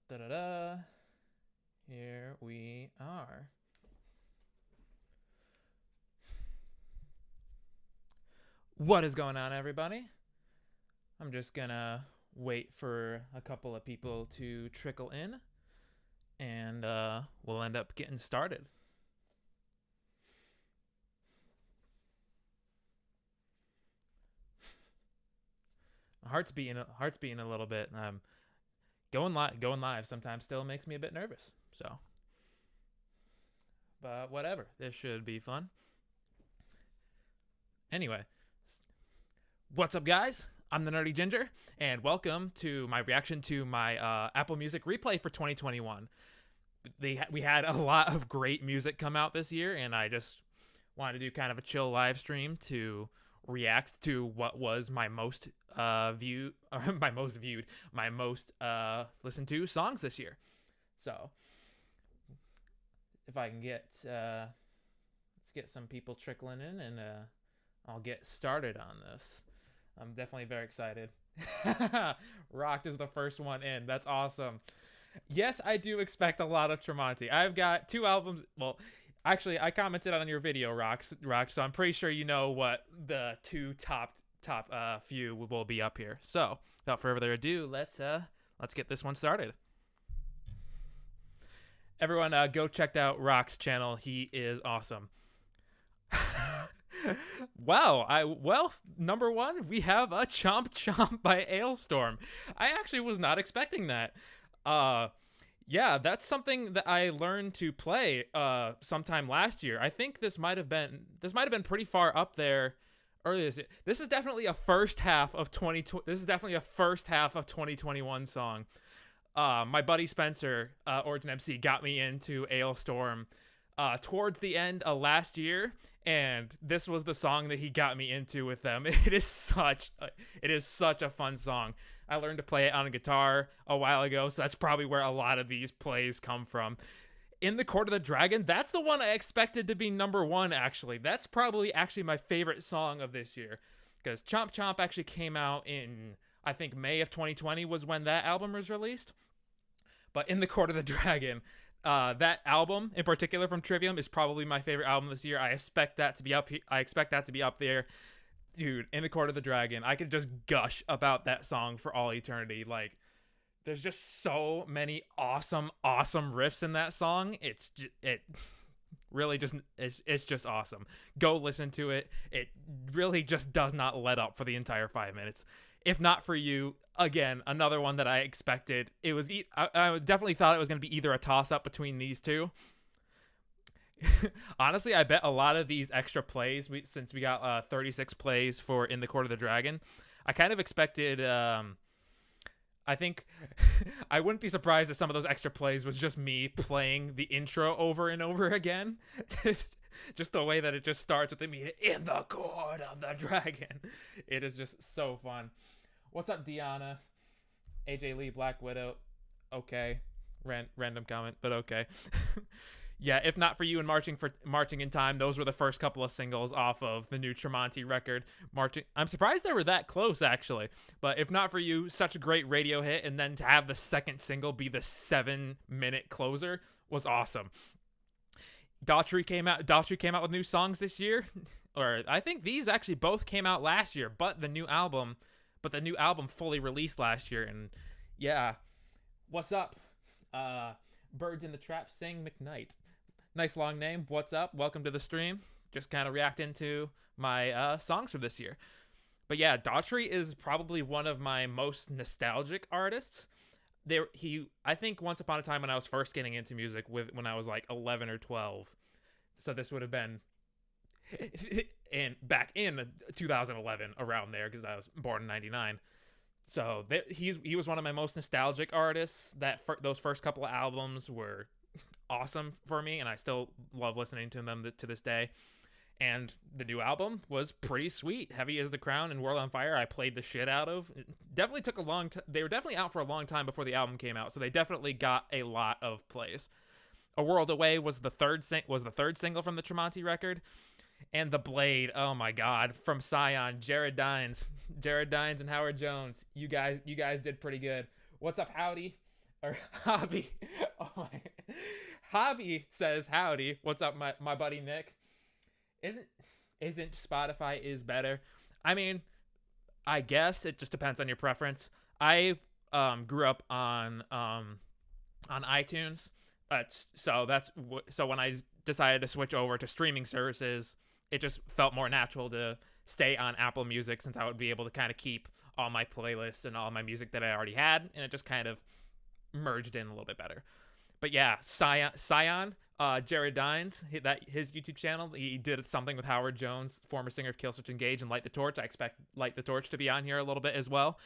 Da-da-da. Here we are. What is going on, everybody? I'm just gonna wait for a couple of people to trickle in, and we'll end up getting started. My heart's beating a little bit. Going live sometimes still makes me a bit nervous. So, but whatever. This should be fun. Anyway, what's up, guys? I'm the Nerdy Ginger, and welcome to my reaction to my Apple Music replay for 2021. We had a lot of great music come out this year, and I just wanted to do kind of a chill live stream to react to what was my most my most listened to songs this year. So if I can let's get some people trickling in, and I'll get started on this. I'm definitely very excited. Rocked is the first one in. That's awesome. Yes, I do expect a lot of Tremonti. I've got two albums. Well, actually, I commented on your video, Rock. So I'm pretty sure you know what the two top few will be up here. So without further ado, let's get this one started. Everyone, go check out Rock's channel. He is awesome. Wow, number one, we have a Chomp Chomp by Ailstorm. I actually was not expecting that. Yeah, that's something that I learned to play sometime last year. I think this might have been pretty far up there earlier this year. This is definitely a first half of 2021 song. My buddy Spencer, Origin MC, got me into Ailstorm towards the end of last year, and this was the song that he got me into with them. It is such a fun song. I learned to play it on a guitar a while ago, so that's probably where a lot of these plays come from. In the Court of the Dragon, that's the one I expected to be number one, actually. That's probably actually my favorite song of this year, because Chomp Chomp actually came out in, I think, May of 2020 was when that album was released. But In the Court of the Dragon, that album in particular from Trivium is probably my favorite album this year. I expect that to be up there. Dude, In the Court of the Dragon, I could just gush about that song for all eternity. Like, there's just so many awesome riffs in that song. It's just awesome. Go listen to it. It really just does not let up for the entire 5 minutes. If Not For You, again, another one that I expected. It was I definitely thought it was going to be either a toss-up between these two. Honestly, I bet a lot of these extra plays, since we got 36 plays for In the Court of the Dragon, I kind of expected, I think, I wouldn't be surprised if some of those extra plays was just me playing the intro over and over again. Just the way that it just starts with me, In the Court of the Dragon. It is just so fun. What's up, Deanna? AJ Lee, Black Widow. Okay. Random comment, but okay. Yeah, If Not For You and Marching in Time, those were the first couple of singles off of the new Tremonti record. I'm surprised they were that close, actually. But If Not For You, such a great radio hit, and then to have the second single be the 7-minute closer was awesome. Daughtry came out with new songs this year, or I think these actually both came out last year, but the new album fully released last year. And yeah, what's up? Birds in the Trap Sing McKnight. Nice long name. What's up? Welcome to the stream. Just kind of reacting to my songs from this year. But yeah, Daughtry is probably one of my most nostalgic artists. I think once upon a time when I was first getting into music, when I was like 11 or 12. So this would have been back in 2011, around there, because I was born in 99. So he was one of my most nostalgic artists. Those first couple of albums were awesome for me, and I still love listening to them to this day. And the new album was pretty sweet. Heavy as the Crown and World on Fire, I played the shit out of. It definitely took a long time. They were definitely out for a long time before the album came out, so they definitely got a lot of plays. A World Away was the third single from the Tremonti record. And The Blade, oh my god, from Scion, Jared Dines and Howard Jones. You guys did pretty good. What's up, Howdy? or Hobby. Oh my. Hobby says, "Howdy, what's up, my buddy Nick? Isn't isn't Spotify is better? I mean, I guess it just depends on your preference. I grew up on iTunes. So when I decided to switch over to streaming services, it just felt more natural to stay on Apple Music since I would be able to kind of keep all my playlists and all my music that I already had, and it just kind of merged in a little bit better. But yeah, Jared Dines, his YouTube channel, he did something with Howard Jones, former singer of Killswitch Engage and Light the Torch. I expect Light the Torch to be on here a little bit as well.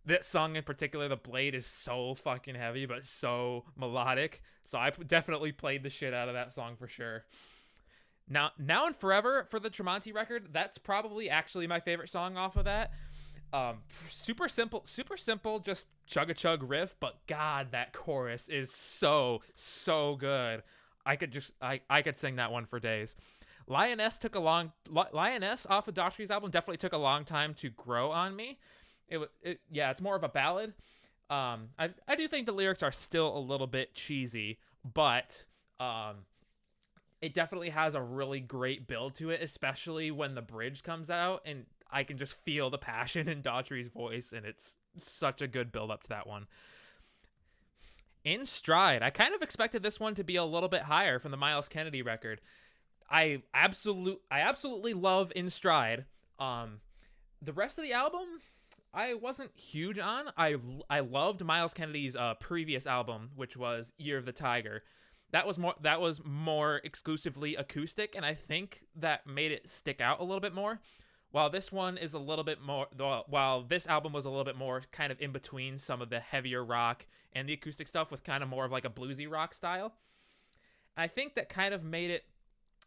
This song in particular, The Blade, is so fucking heavy, but so melodic. So I definitely played the shit out of that song for sure. Now and Forever for the Tremonti record, that's probably actually my favorite song off of that. Super simple, just chug a chug riff, but God, that chorus is so good. I could sing that one for days. Lioness off of Daughtry's album definitely took a long time to grow on me. It's more of a ballad. I do think the lyrics are still a little bit cheesy, but it definitely has a really great build to it, especially when the bridge comes out, and I can just feel the passion in Daughtry's voice, and it's such a good build up to that one. In Stride, I kind of expected this one to be a little bit higher from the Miles Kennedy record. I absolutely love In Stride. The rest of the album, I wasn't huge on. I loved Miles Kennedy's previous album, which was Year of the Tiger. That was more exclusively acoustic, and I think that made it stick out a little bit more. While this album was a little bit more kind of in between some of the heavier rock and the acoustic stuff with kind of more of like a bluesy rock style. I think that kind of made it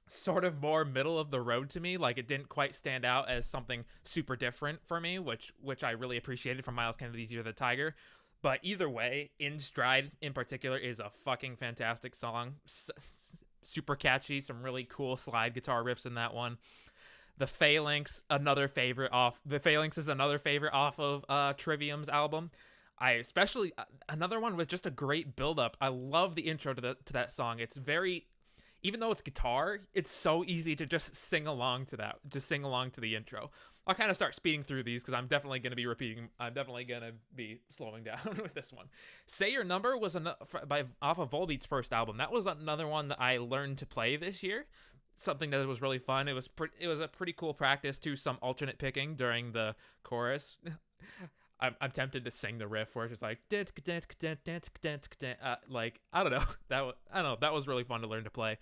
sort of more middle of the road to me. Like, it didn't quite stand out as something super different for me, which I really appreciated from Miles Kennedy's Year of the Tiger. But either way, In Stride in particular is a fucking fantastic song. Super catchy, some really cool slide guitar riffs in that one. The Phalanx is another favorite off of Trivium's album. I especially another one with just a great build up. I love the intro to that song. It's very, even though it's guitar, it's so easy to just sing along to that. Just sing along to the intro. I'll kind of start speeding through these because I'm definitely going to be repeating. I'm definitely going to be slowing down with this one. Say Your Number was off of Volbeat's first album. That was another one that I learned to play this year. Something that was really fun. It was a pretty cool practice to some alternate picking during the chorus. I'm tempted to sing the riff where it's just like like I don't know. That was really fun to learn to play.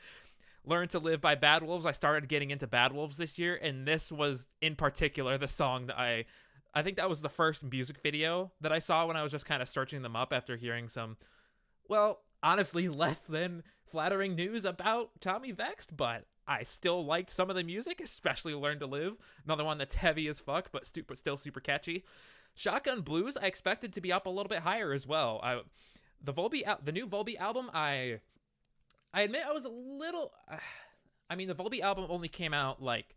Learn to Live by Bad Wolves. I started getting into Bad Wolves this year, and this was in particular the song that I think that was the first music video that I saw when I was just kind of searching them up after hearing some, well, honestly, less than flattering news about Tommy Vexed, but I still liked some of the music, especially Learn to Live. Another one that's heavy as fuck, but still super catchy. Shotgun Blues, I expected to be up a little bit higher as well. The new Volbeat album, I admit I was a little... I mean, the Volbeat album only came out like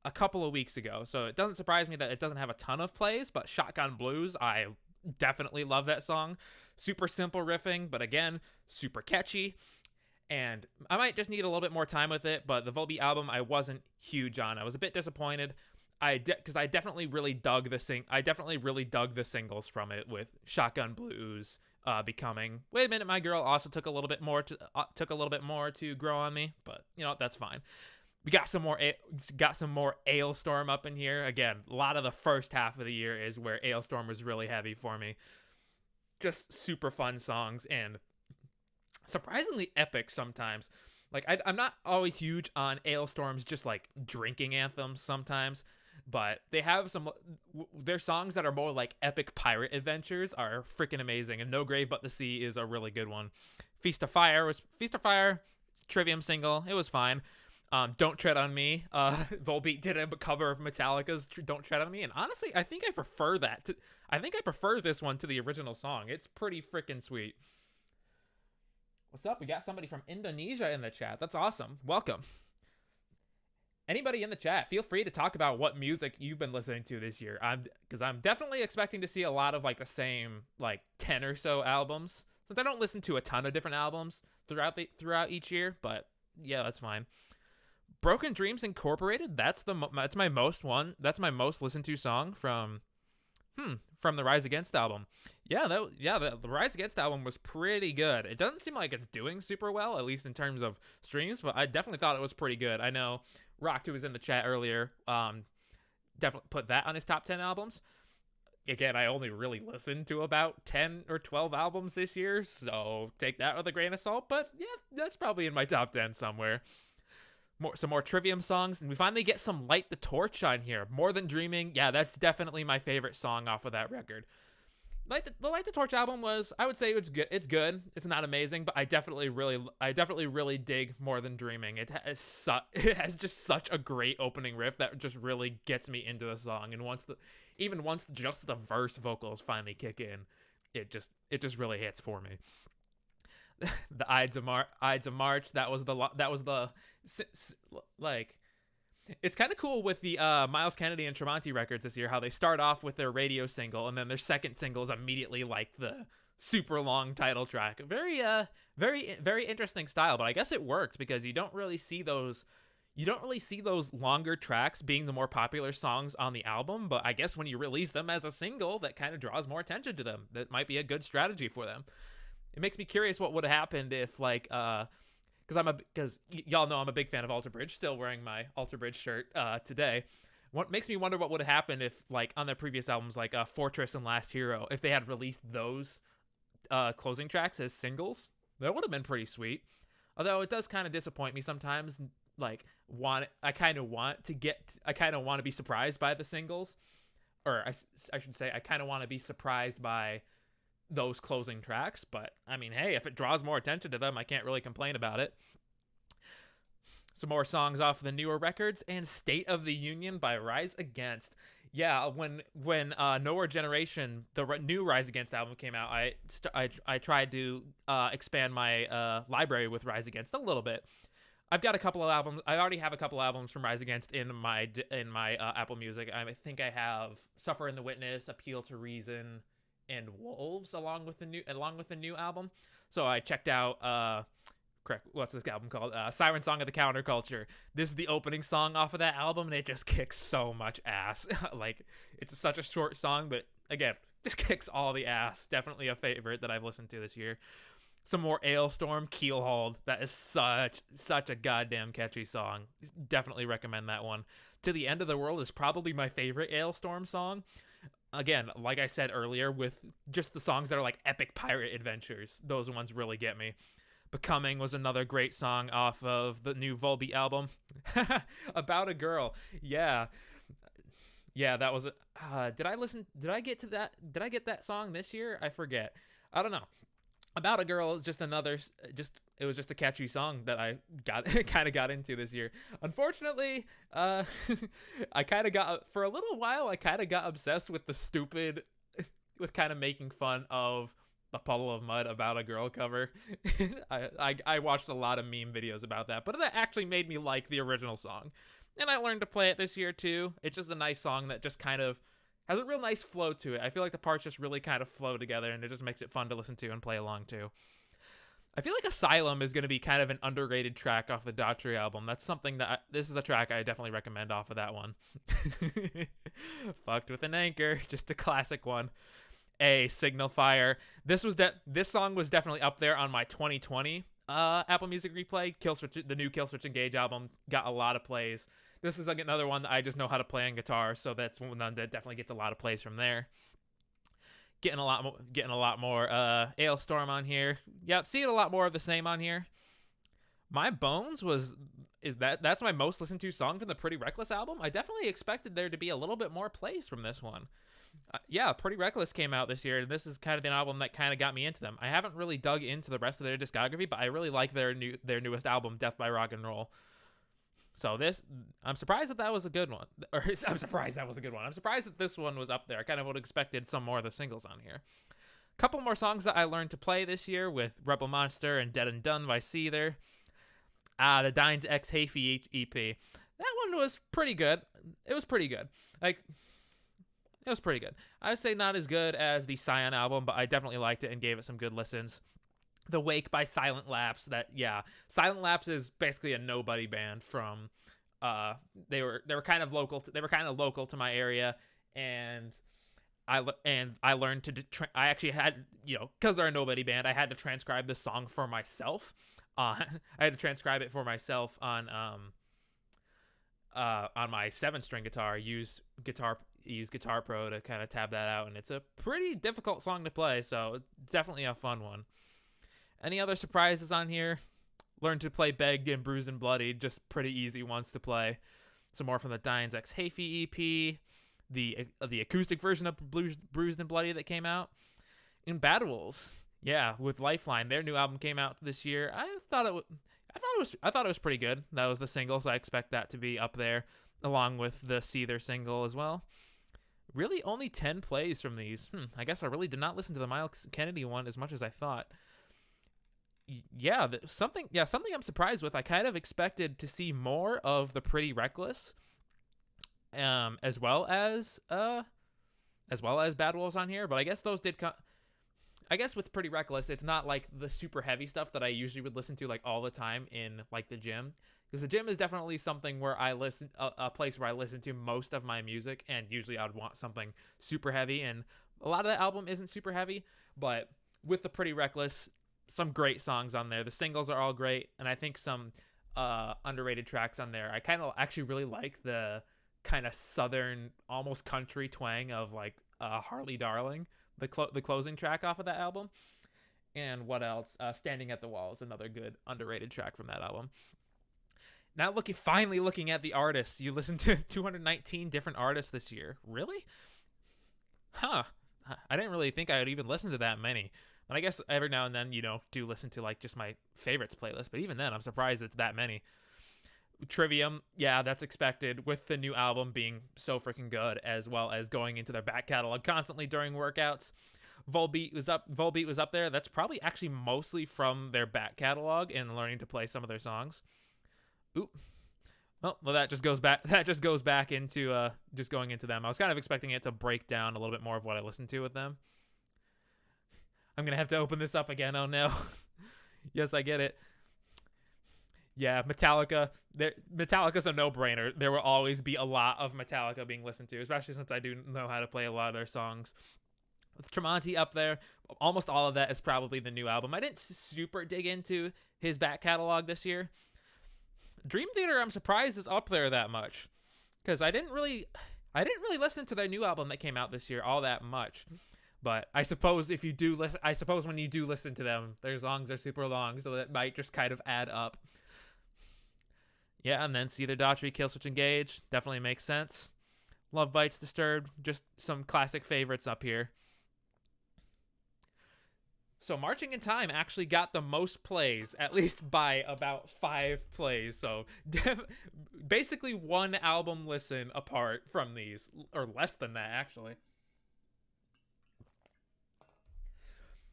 a couple of weeks ago, so it doesn't surprise me that it doesn't have a ton of plays, but Shotgun Blues, I definitely love that song. Super simple riffing, but again, super catchy. And I might just need a little bit more time with it, but the Volbeat album I wasn't huge on. I was a bit disappointed. Because I definitely really dug the singles from it, with Shotgun Blues, Becoming. Wait a minute, My Girl also took a little bit more to grow on me, but you know, that's fine. We got some more Ailstorm up in here. Again, a lot of the first half of the year is where Ailstorm was really heavy for me. Just super fun songs and surprisingly epic sometimes. Like, I'm not always huge on Ailstorm's just like drinking anthems sometimes, but they have their songs that are more like epic pirate adventures are freaking amazing, and No Grave But the Sea is a really good one. Feast of Fire, Trivium single. It was fine. Don't Tread on Me. Volbeat did a cover of Metallica's Don't Tread on Me, and honestly, I think I prefer this one to the original song. It's pretty freaking sweet. What's up? We got somebody from Indonesia in the chat. That's awesome. Welcome. Anybody in the chat, feel free to talk about what music you've been listening to this year. Because I'm definitely expecting to see a lot of like the same like 10 or so albums. since I don't listen to a ton of different albums throughout each year, but yeah, that's fine. Broken Dreams Incorporated. That's my most listened to song from the Rise Against album. Yeah, the Rise Against album was pretty good. It doesn't seem like it's doing super well, at least in terms of streams, but I definitely thought it was pretty good. I know Rock, who was in the chat earlier, definitely put that on his top 10 albums. Again, I only really listened to about 10 or 12 albums this year, so take that with a grain of salt, but yeah, that's probably in my top 10 somewhere. Some more Trivium songs, and we finally get some Light the Torch on here. More Than Dreaming, yeah, that's definitely my favorite song off of that record. The Light the Torch album was, I would say it's good. It's good. It's not amazing, but I definitely really dig More Than Dreaming. It has just such a great opening riff that just really gets me into the song. And once just the verse vocals finally kick in, it just really hits for me. The Ides of March. That was the like. It's kind of cool with the Miles Kennedy and Tremonti records this year, how they start off with their radio single, and then their second single is immediately like the super long title track. Very very interesting style, but I guess it worked because you don't really see those longer tracks being the more popular songs on the album, but I guess when you release them as a single, that kind of draws more attention to them. That might be a good strategy for them. It makes me curious what would have happened if, like, because y'all know I'm a big fan of Alter Bridge, still wearing my Alter Bridge shirt today. What makes me wonder what would have happened if, like, on their previous albums, like Fortress and Last Hero, if they had released those closing tracks as singles. That would have been pretty sweet. Although it does kind of disappoint me sometimes. Like, I kind of want to be surprised by the singles, or I should say, I kind of want to be surprised by those closing tracks, but I mean, hey, if it draws more attention to them, I can't really complain about it. Some more songs off of the newer records, and State of the Union by Rise Against. Yeah, when Nowhere Generation, the new Rise Against album came out, I tried to expand my library with Rise Against a little bit. I've got a couple of albums. I already have a couple albums from Rise Against in my Apple Music. I think I have Suffer in the Witness, Appeal to Reason, and Wolves along with the new album. So I checked out what's this album called? Siren Song of the Counterculture. This is the opening song off of that album, and it just kicks so much ass. Like, it's such a short song, but again, just kicks all the ass. Definitely a favorite that I've listened to this year. Some more Ailstorm, Keelhauled. That is such a goddamn catchy song. Definitely recommend that one. To the End of the World is probably my favorite Ailstorm song. Again, like I said earlier, with just the songs that are like epic pirate adventures, those ones really get me. Becoming was another great song off of the new Volbeat album. About a Girl. Yeah, that was did I get that song this year? I forget. I don't know. About a Girl is just it was just a catchy song that I got into this year. Unfortunately, for a little while I kind of got obsessed with with kind of making fun of the Puddle of Mud About a Girl cover. I watched a lot of meme videos about that, but that actually made me like the original song. And I learned to play it this year too. It's just a nice song that just kind of has a real nice flow to it. I feel like the parts just really kind of flow together, and it just makes it fun to listen to and play along to. I feel like Asylum is going to be kind of an underrated track off the Daughtry album. That's something that this is a track I definitely recommend off of that one. Fucked with an Anchor, just a classic one. Signal Fire. This song was definitely up there on my 2020 Apple Music replay. The new Killswitch Engage album got a lot of plays. This is like another one that I just know how to play on guitar, so that's one that definitely gets a lot of plays from there. Getting a lot more Ailstorm on here. Yep, seeing a lot more of the same on here. My Bones that's my most listened to song from the Pretty Reckless album. I definitely expected there to be a little bit more plays from this one. Pretty Reckless came out this year, and this is kind of an album that kind of got me into them. I haven't really dug into the rest of their discography, but I really like their newest album, Death by Rock and Roll. So I'm surprised that was a good one. I'm surprised that this one was up there. I kind of would have expected some more of the singles on here. Couple more songs that I learned to play this year with Rebel Monster and Dead and Done by Seether. The Dines X Hayfie EP. That one was pretty good. It was pretty good. It was pretty good. I would say not as good as the Scion album, but I definitely liked it and gave it some good listens. The Wake by Silent Lapse. Silent Lapse is basically a nobody band from they were kind of local to my area, and I learned to I actually had, because they're a nobody band, I had to transcribe the song for myself. I had to transcribe it for myself on my 7-string guitar. Use Guitar Pro to kind of tab that out, and it's a pretty difficult song to play, so definitely a fun one. Any other surprises on here? Learned to play Begged and Bruised and Bloody, just pretty easy ones to play. Some more from the Dian's X Hayfie EP, the acoustic version of Bruised and Bloody that came out. In Bad Wolves, with Lifeline, their new album came out this year. I thought it was pretty good. That was the single, so I expect that to be up there, along with the Seether single as well. Really, only 10 plays from these. I guess I really did not listen to the Miles Kennedy one as much as I thought. Something I'm surprised with. I kind of expected to see more of the Pretty Reckless, as well as Bad Wolves on here. But I guess those did come. I guess with Pretty Reckless, it's not like the super heavy stuff that I usually would listen to like all the time in like the gym, because the gym is definitely something where I listen a place where I listen to most of my music, and usually I would want something super heavy, and a lot of the album isn't super heavy. But with the Pretty Reckless, some great songs on there. The singles are all great, and I think some underrated tracks on there. I kind of actually really like the kind of southern, almost country twang of like Harley Darling, the closing track off of that album. And what else? Standing at the Wall is another good underrated track from that album. Now finally looking at the artists. You listened to 219 different artists this year. Really? Huh. I didn't really think I would even listen to that many. And I guess every now and then, do listen to like just my favorites playlist. But even then, I'm surprised it's that many. Trivium, that's expected with the new album being so freaking good, as well as going into their back catalog constantly during workouts. Volbeat was up there. That's probably actually mostly from their back catalog and learning to play some of their songs. Oop. Well, that just goes back into just going into them. I was kind of expecting it to break down a little bit more of what I listened to with them. I'm going to have to open this up again. Oh, no. Yes, I get it. Yeah, Metallica. Metallica's a no-brainer. There will always be a lot of Metallica being listened to, especially since I do know how to play a lot of their songs. With Tremonti up there, almost all of that is probably the new album. I didn't super dig into his back catalog this year. Dream Theater, I'm surprised is up there that much, because I didn't really listen to their new album that came out this year all that much. But I suppose when you do listen to them, their songs are super long, so that might just kind of add up. Yeah, and then Seether, Daughtry, Killswitch Engage definitely makes sense. Love Bites, Disturbed, just some classic favorites up here. So Marching in Time actually got the most plays, at least by about 5 plays. So basically one album listen apart from these, or less than that actually.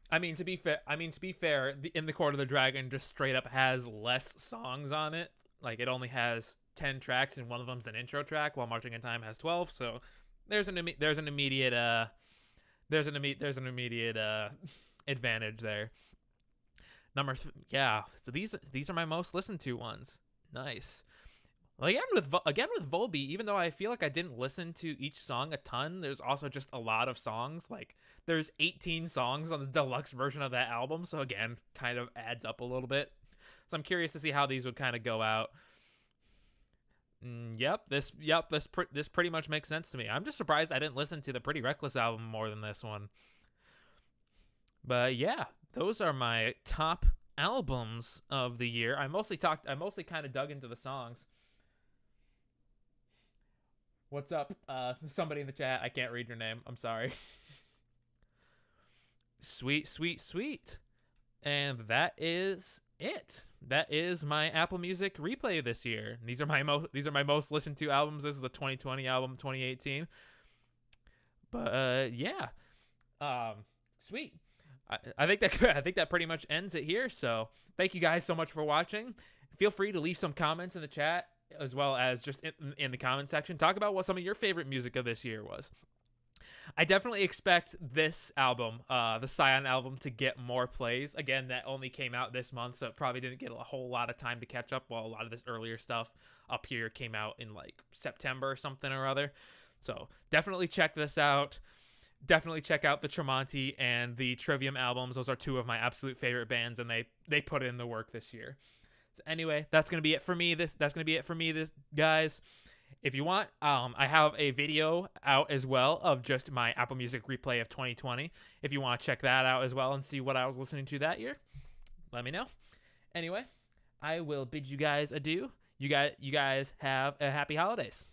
I mean, to be fair, In the Court of the Dragon just straight up has less songs on it. Like, it only has 10 tracks, and one of them's an intro track, while Marching in Time has 12. So there's an immediate advantage there. So these are my most listened to ones. Nice. Well, again with Volbeat, even though I feel like I didn't listen to each song a ton, there's also just a lot of songs. Like, there's 18 songs on the deluxe version of that album, so again, kind of adds up a little bit. So I'm curious to see how these would kind of go out. This pretty much makes sense to me. I'm just surprised I didn't listen to the Pretty Reckless album more than this one. But yeah, those are my top albums of the year. I mostly kind of dug into the songs. What's up? Somebody in the chat. I can't read your name. I'm sorry. Sweet. And that is it. That is my Apple Music replay this year. These are my most listened to albums. This is a 2020 album, 2018. But sweet. I think that pretty much ends it here. So thank you guys so much for watching. Feel free to leave some comments in the chat, as well as just in the comment section. Talk about what some of your favorite music of this year was. I definitely expect this album, the Scion album, to get more plays. Again, that only came out this month, so it probably didn't get a whole lot of time to catch up, while a lot of this earlier stuff up here came out in like September or something or other. So definitely check this out. Definitely check out the Tremonti and the Trivium albums. Those are two of my absolute favorite bands, and they put in the work this year. So anyway, that's gonna be it for me. This guys. If you want, I have a video out as well of just my Apple Music replay of 2020. If you want to check that out as well and see what I was listening to that year, let me know. Anyway, I will bid you guys adieu. You guys have a happy holidays.